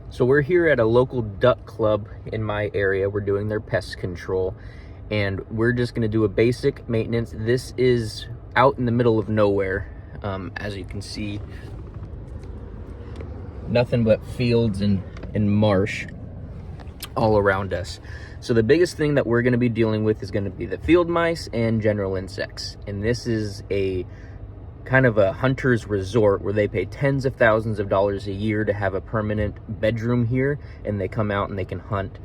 So we're here at a local duck club in my area. We're doing their pest control, and we're just gonna do a basic maintenance. This is out in the middle of nowhere. As you can see, nothing but fields and marsh all around us. So the biggest thing that we're gonna be dealing with is gonna be the field mice and general insects. And this is a kind of a hunter's resort where they pay tens of thousands of dollars a year to have a permanent bedroom here, and they come out and they can hunt.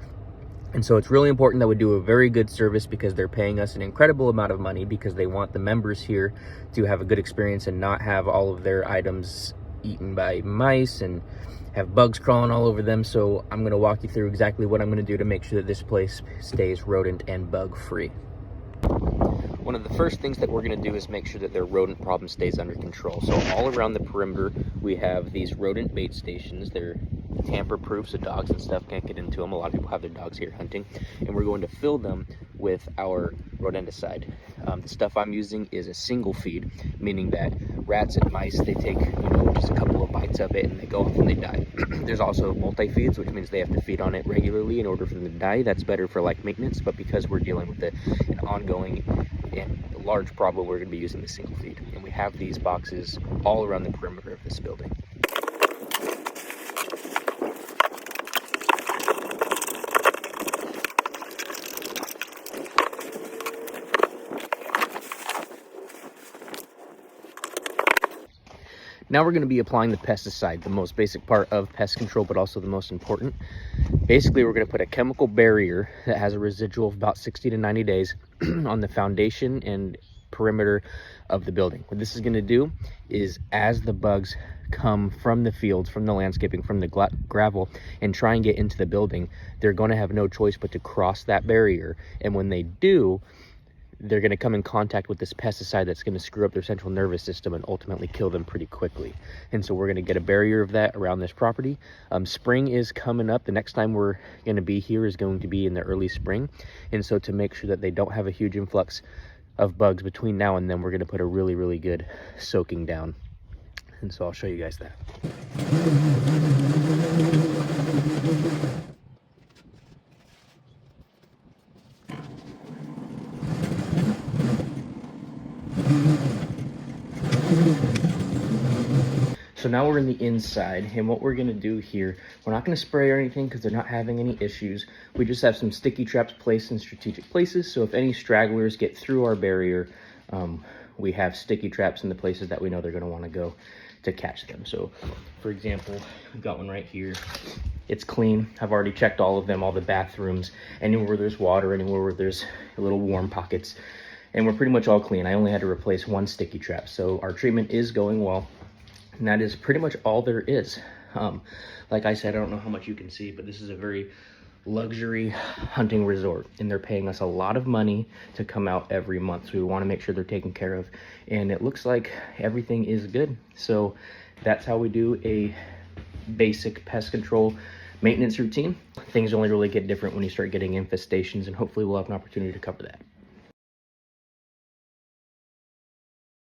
And so it's really important that we do a very good service, because they're paying us an incredible amount of money, because they want the members here to have a good experience and not have all of their items eaten by mice and have bugs crawling all over them. So I'm going to walk you through exactly what I'm going to do to make sure that this place stays rodent and bug free. One of the first things that we're going to do is make sure that their rodent problem stays under control. So all around the perimeter, we have these rodent bait stations. They're tamper-proof, so dogs and stuff can't get into them. A lot of people have their dogs here hunting, and we're going to fill them with our rodenticide. The stuff I'm using is a single feed, meaning that rats and mice, they take just a couple of bites of it and they go off and they die. There's also multi-feeds, which means they have to feed on it regularly in order for them to die. That's better for like maintenance, but because we're dealing with an ongoing and large problem, we're going to be using the single feed. And we have these boxes all around the perimeter of this building. Now we're going to be applying the pesticide, the most basic part of pest control, but also the most important. Basically, we're going to put a chemical barrier that has a residual of about 60 to 90 days on the foundation and perimeter of the building. What this is going to do is, as the bugs come from the fields, from the landscaping, from the gravel, and try and get into the building, they're going to have no choice but to cross that barrier. And when they do, they're going to come in contact with this pesticide that's going to screw up their central nervous system and ultimately kill them pretty quickly. And so we're going to get a barrier of that around this property. Spring is coming up. The next time we're going to be here is going to be in the early spring. And so to make sure that they don't have a huge influx of bugs between now and then, we're going to put a really, really good soaking down. And so I'll show you guys that. So now we're in the inside, and what we're going to do here, we're not going to spray or anything because they're not having any issues. We just have some sticky traps placed in strategic places, so if any stragglers get through our barrier, we have sticky traps in the places that we know they're going to want to go to catch them. So for example, we've got one right here. It's clean. I've already checked all of them, all the bathrooms, anywhere where there's water, anywhere where there's little warm pockets, and we're pretty much all clean. I only had to replace one sticky trap, so our treatment is going well. And that is pretty much all there is. Like I said, I don't know how much you can see, but this is a very luxury hunting resort, and they're paying us a lot of money to come out every month. So we want to make sure they're taken care of, and it looks like everything is good. So that's how we do a basic pest control maintenance routine. Things only really get different when you start getting infestations, and hopefully we'll have an opportunity to cover that.